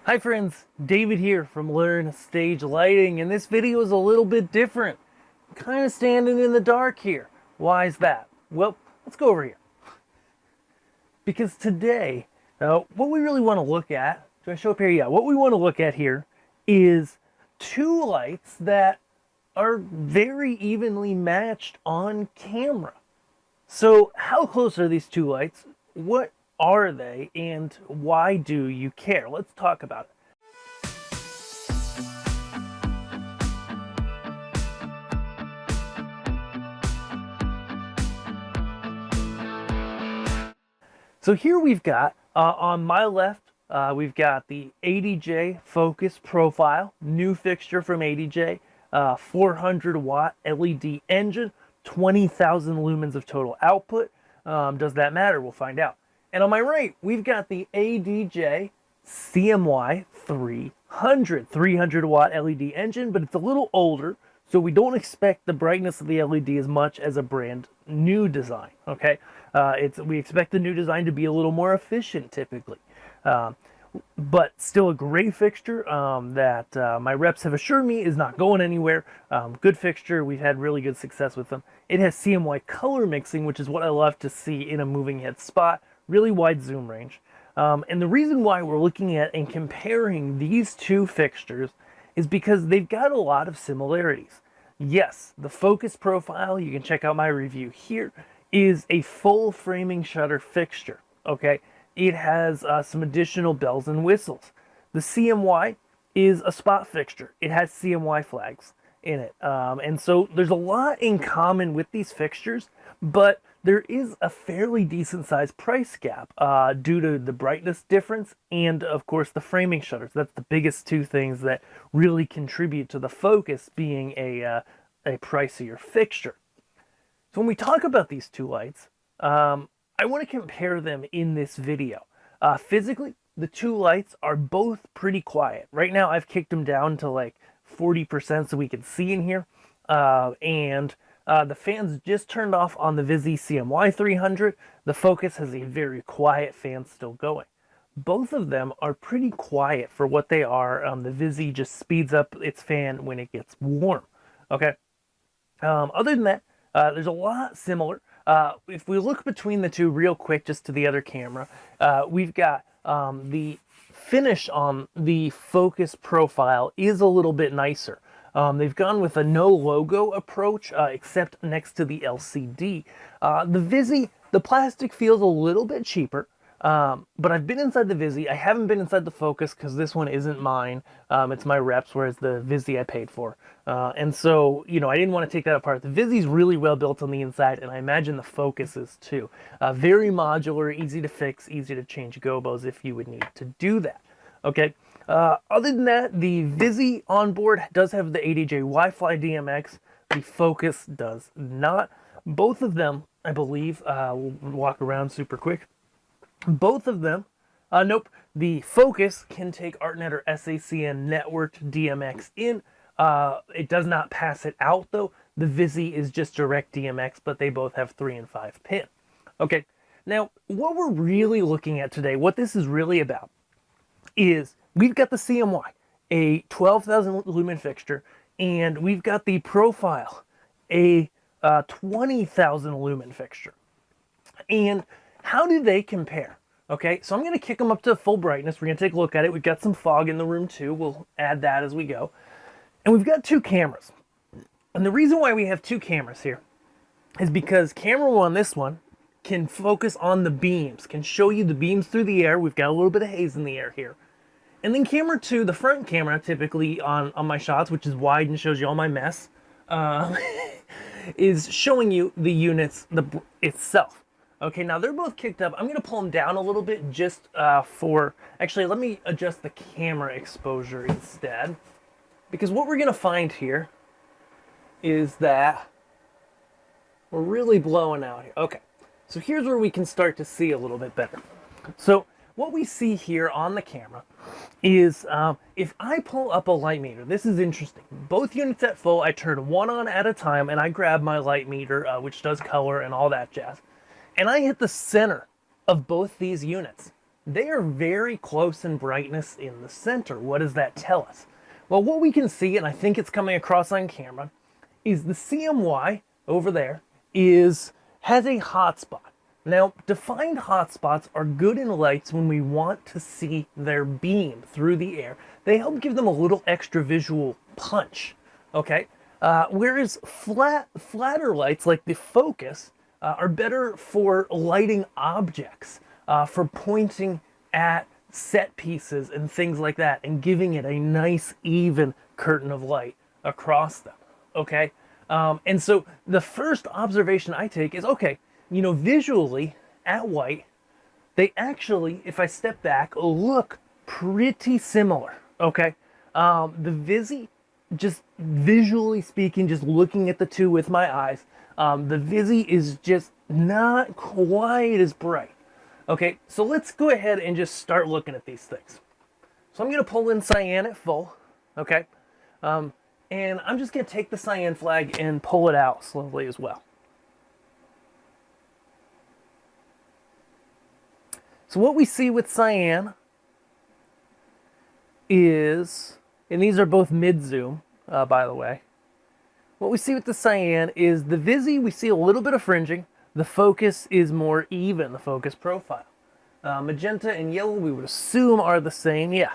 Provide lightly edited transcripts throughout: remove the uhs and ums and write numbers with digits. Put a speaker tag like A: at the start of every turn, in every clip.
A: Hi friends, David here from Learn Stage Lighting, and this video is a little bit different. I'm kind of standing in the dark here. Why is that? Well, let's go over here. Because today, what we really want to look at, do I show up here? Yeah, what we want to look at here is two lights that are very evenly matched on camera. So how close are these two lights? What are they, and why do you care? Let's talk about it. So here we've got, on my left, we've got the ADJ Focus Profile, new fixture from ADJ, 400 watt LED engine, 20,000 lumens of total output. Does that matter? We'll find out. And on my right, we've got the ADJ CMY 300 watt LED engine, but it's a little older, so we don't expect the brightness of the LED as much as a brand new design, okay? We expect the new design to be a little more efficient typically. But still a great fixture that my reps have assured me is not going anywhere. Good fixture. We've had really good success with them. It has CMY color mixing, which is what I love to see in a moving head spot. Really wide zoom range. And the reason why we're looking at and comparing these two fixtures is because they've got a lot of similarities. Yes, the focus profile, you can check out my review here, is a full framing shutter fixture, okay? It has some additional bells and whistles. The CMY is a spot fixture. It has CMY flags in it. And so there's a lot in common with these fixtures, but there is a fairly decent sized price gap due to the brightness difference and, of course, the framing shutters. That's the biggest two things that really contribute to the focus being a pricier fixture. So when we talk about these two lights, I want to compare them in this video. Physically, the two lights are both pretty quiet. Right now, I've kicked them down to like 40% so we can see in here. The fans just turned off on the Vizi CMY300. The Focus has a very quiet fan still going. Both of them are pretty quiet for what they are. The Vizi just speeds up its fan when it gets warm. Okay. Other than that, there's a lot similar. If we look between the two real quick, just to the other camera, we've got the finish on the Focus profile is a little bit nicer. They've gone with a no logo approach, except next to the LCD. The Vizi, the plastic feels a little bit cheaper, but I've been inside the Vizi. I haven't been inside the Focus because this one isn't mine. It's my reps, whereas the Vizi I paid for. And so, you know, I didn't want to take that apart. The Vizi's really well built on the inside, and I imagine the Focus is too. Very modular, easy to fix, easy to change Gobos if you would need to do that. Okay. Other than that, the Vizi onboard does have the ADJ Wi-Fi DMX. The Focus does not. Both of them, I believe, we'll walk around super quick. Both of them, nope, the Focus can take ArtNet or SACN networked DMX in. It does not pass it out though. The Vizi is just direct DMX, but they both have 3 and 5 pin. Okay, now what we're really looking at today, what this is really about, is we've got the CMY, a 12,000 lumen fixture, and we've got the Profile, a 20,000 lumen fixture. And how do they compare? Okay, so I'm going to kick them up to full brightness. We're going to take a look at it. We've got some fog in the room too. We'll add that as we go. And we've got two cameras. And the reason why we have two cameras here is because camera one, this one, can focus on the beams, can show you the beams through the air. We've got a little bit of haze in the air here. And then camera two, the front camera, typically on my shots, which is wide and shows you all my mess, is showing you the units itself. Okay, now they're both kicked up. I'm going to pull them down a little bit just for... Actually, let me adjust the camera exposure instead. Because what we're going to find here is that we're really blowing out here. Okay, so here's where we can start to see a little bit better. So what we see here on the camera is if I pull up a light meter, this is interesting. Both units at full, I turn one on at a time and I grab my light meter, which does color and all that jazz. And I hit the center of both these units. they are very close in brightness in the center. What does that tell us? Well, what we can see, and I think it's coming across on camera, is the CMY over there has a hotspot. Now, defined hotspots are good in lights when we want to see their beam through the air. They help give them a little extra visual punch, okay? Whereas flatter lights like the focus are better for lighting objects, for pointing at set pieces and things like that, and giving it a nice even curtain of light across them, okay? And so the first observation I take is, okay, you know, visually at white, they actually, if I step back, look pretty similar, okay? The Vizi, just visually speaking, just looking at the two with my eyes, the Vizi is just not quite as bright. Okay, so let's go ahead and just start looking at these things. So I'm going to pull in cyan at full, okay? And I'm just going to take the cyan flag and pull it out slowly as well. So what we see with cyan is, and these are both mid-zoom, by the way. What we see with the cyan is the Vizi, we see a little bit of fringing. The focus is more even, the focus profile. Magenta and yellow, we would assume, are the same, yeah.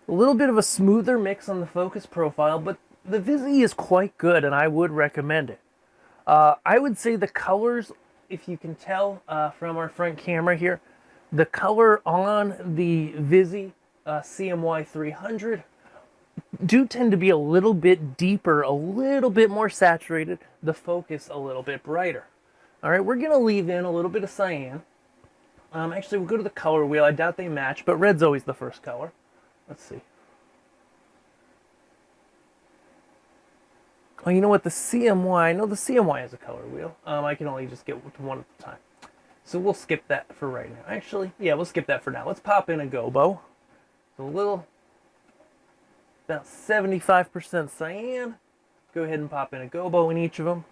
A: A little bit of a smoother mix on the focus profile, but the Vizi is quite good, and I would recommend it. I would say the colors, if you can tell from our front camera here, the color on the Vizi CMY300 do tend to be a little bit deeper, a little bit more saturated, the focus a little bit brighter. All right, we're going to leave in a little bit of cyan. Actually, we'll go to the color wheel. I doubt they match, but red's always the first color. Let's see. Oh, you know what? The CMY, no, the CMY has a color wheel. I can only just get one at a time. So we'll skip that for right now. Actually, yeah, we'll skip that for now. Let's pop in a Gobo. A little, about 75% cyan. Go ahead and pop in a Gobo in each of them.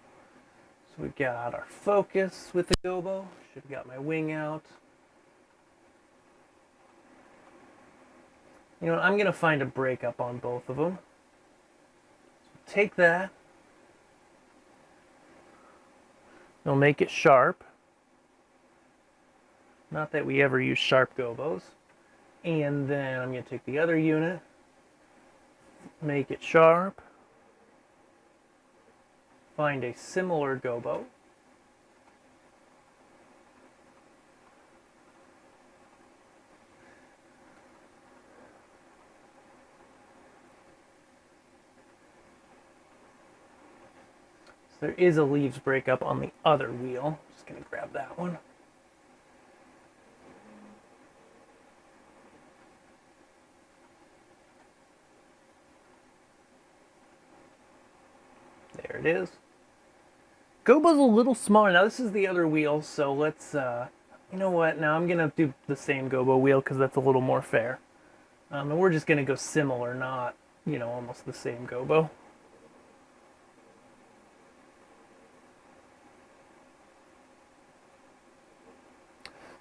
A: So we've got our focus with the Gobo. Should have got my wing out. You know what? I'm going to find a breakup on both of them. So take that. We'll make it sharp. Not that we ever use sharp Gobos. And then I'm going to take the other unit, make it sharp, find a similar Gobo, so there is a leaves breakup on the other wheel. Just going to grab that one. There it is. Gobo's a little smaller. Now this is the other wheel, so let's, you know what? Now I'm going to do the same Gobo wheel because that's a little more fair. And we're just going to go similar, not, you know, almost the same Gobo.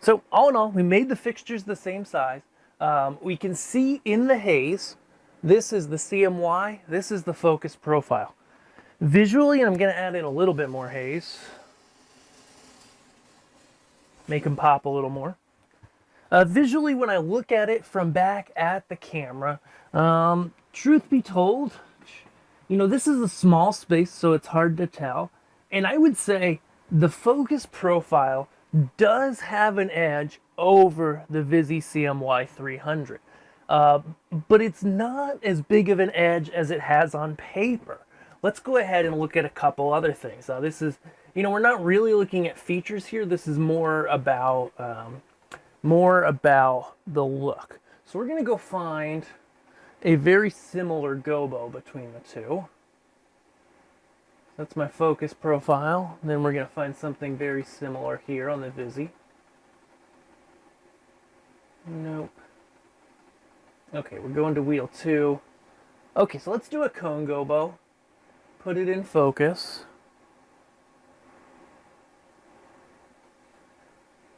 A: So all in all, we made the fixtures the same size. We can see in the haze, this is the CMY, this is the focus profile. Visually, and I'm going to add in a little bit more haze. Make them pop a little more. Visually, when I look at it from back at the camera, truth be told, you know, this is a small space, so it's hard to tell. And I would say the focus profile does have an edge over the Vizi CMY300. But it's not as big of an edge as it has on paper. Let's go ahead and look at a couple other things. Now this is, you know, we're not really looking at features here. This is more about the look. So we're going to go find a very similar Gobo between the two. That's my focus profile. Then we're going to find something very similar here on the Vizi. Nope. Okay, we're going to wheel 2. Okay, so let's do a cone Gobo. Put it in focus.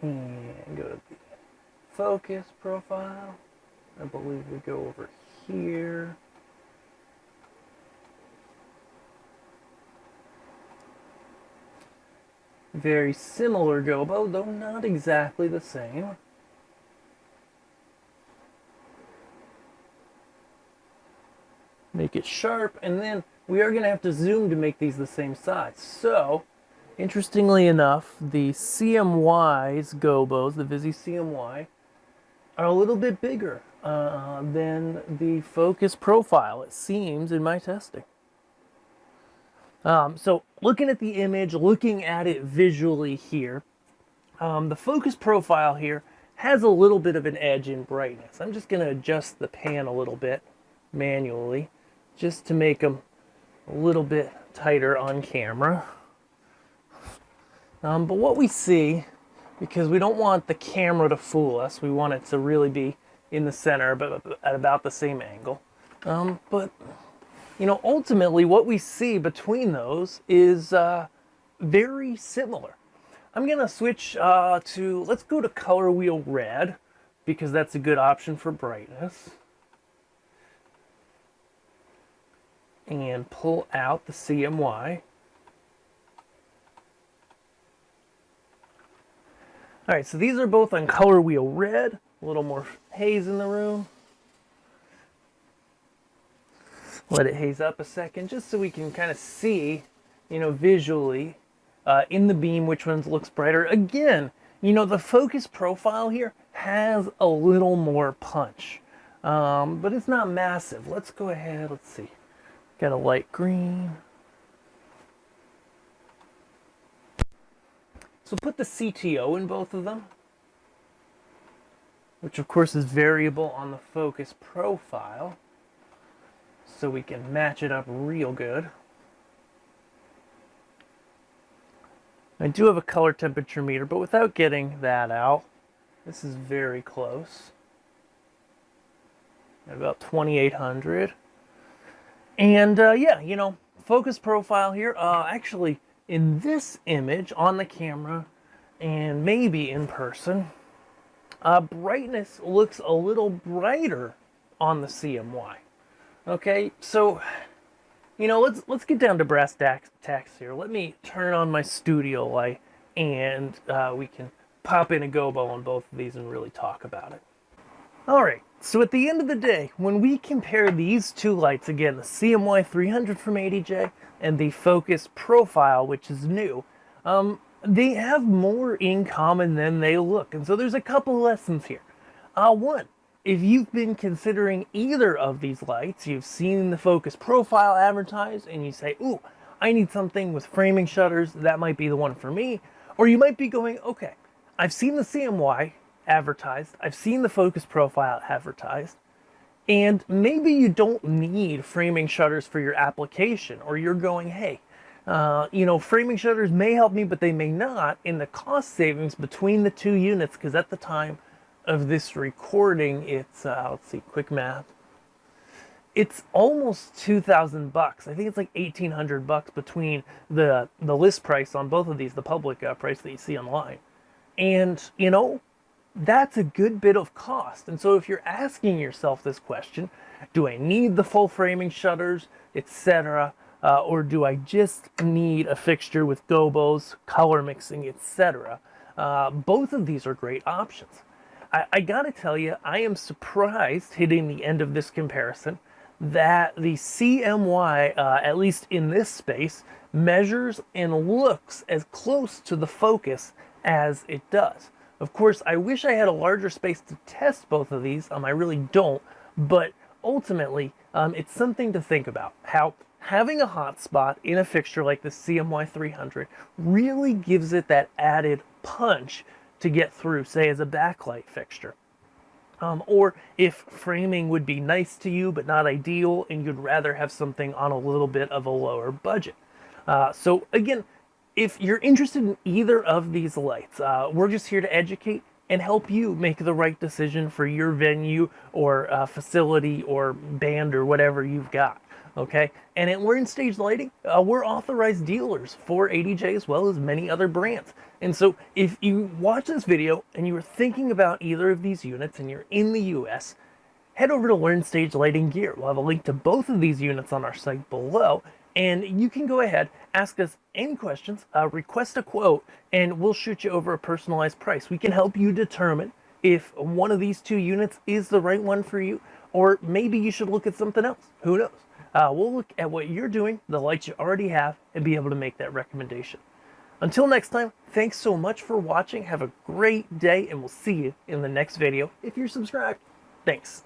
A: And go to focus profile. I believe we go over here. Very similar Gobo, though not exactly the same. Make it sharp, and then we are going to have to zoom to make these the same size. So, interestingly enough, the CMY's Gobos, the Vizi CMY, are a little bit bigger than the focus profile, it seems, in my testing. So looking at the image, looking at it visually here, the focus profile here has a little bit of an edge in brightness. I'm just going to adjust the pan a little bit manually just to make them a little bit tighter on camera. But what we see, because we don't want the camera to fool us, we want it to really be in the center, but at about the same angle. But you know, ultimately what we see between those is very similar. I'm gonna switch to, let's go to color wheel red, because that's a good option for brightness. And pull out the CMY. All right, so these are both on color wheel red, a little more haze in the room. Let it haze up a second, just so we can kind of see, you know, visually in the beam which one looks brighter. Again, you know, the focus profile here has a little more punch, but it's not massive. Let's go ahead, let's see. Got a light green. So put the CTO in both of them, which of course is variable on the focus profile, so we can match it up real good. I do have a color temperature meter, but without getting that out, this is very close. At about 2800. And yeah, you know, focus profile here, actually in this image on the camera and maybe in person, brightness looks a little brighter on the CMY. Okay, so you know, let's get down to brass tacks here. Let me turn on my studio light, and we can pop in a Gobo on both of these and really talk about it. All right, so at the end of the day, when we compare these two lights, again, the CMY300 from ADJ and the focus profile, which is new, they have more in common than they look. And so there's a couple lessons here. One, if you've been considering either of these lights, you've seen the focus profile advertised and you say, ooh, I need something with framing shutters, that might be the one for me. Or you might be going, okay, I've seen the CMY advertised, I've seen the focus profile advertised, and maybe you don't need framing shutters for your application, or you're going, hey, you know, framing shutters may help me, but they may not, in the cost savings between the two units, because at the time of this recording, it's, let's see, quick math, it's almost 2,000 bucks. I think it's like 1,800 bucks between the list price on both of these, the public price that you see online. And, you know, that's a good bit of cost. And so if you're asking yourself this question, do I need the full framing shutters, etc., or do I just need a fixture with gobos, color mixing, etc.? Both of these are great options. I gotta tell you, I am surprised, hitting the end of this comparison, that the CMY, at least in this space, measures and looks as close to the focus as it does. Of course, I wish I had a larger space to test both of these. I really don't, but ultimately, it's something to think about. How having a hotspot in a fixture like the CMY300 really gives it that added punch to get through, say, as a backlight fixture. Or if framing would be nice to you but not ideal, and you'd rather have something on a little bit of a lower budget. So again, if you're interested in either of these lights, we're just here to educate and help you make the right decision for your venue or facility or band or whatever you've got. Okay, and at Learn Stage Lighting, we're authorized dealers for ADJ as well as many other brands. And so if you watch this video and you are thinking about either of these units and you're in the US, head over to Learn Stage Lighting Gear. We'll have a link to both of these units on our site below, and you can go ahead, ask us any questions, request a quote, and we'll shoot you over a personalized price. We can help you determine if one of these two units is the right one for you, or maybe you should look at something else. Who knows? We'll look at what you're doing, the lights you already have, and be able to make that recommendation. Until next time, thanks so much for watching. Have a great day, and we'll see you in the next video if you're subscribed. Thanks.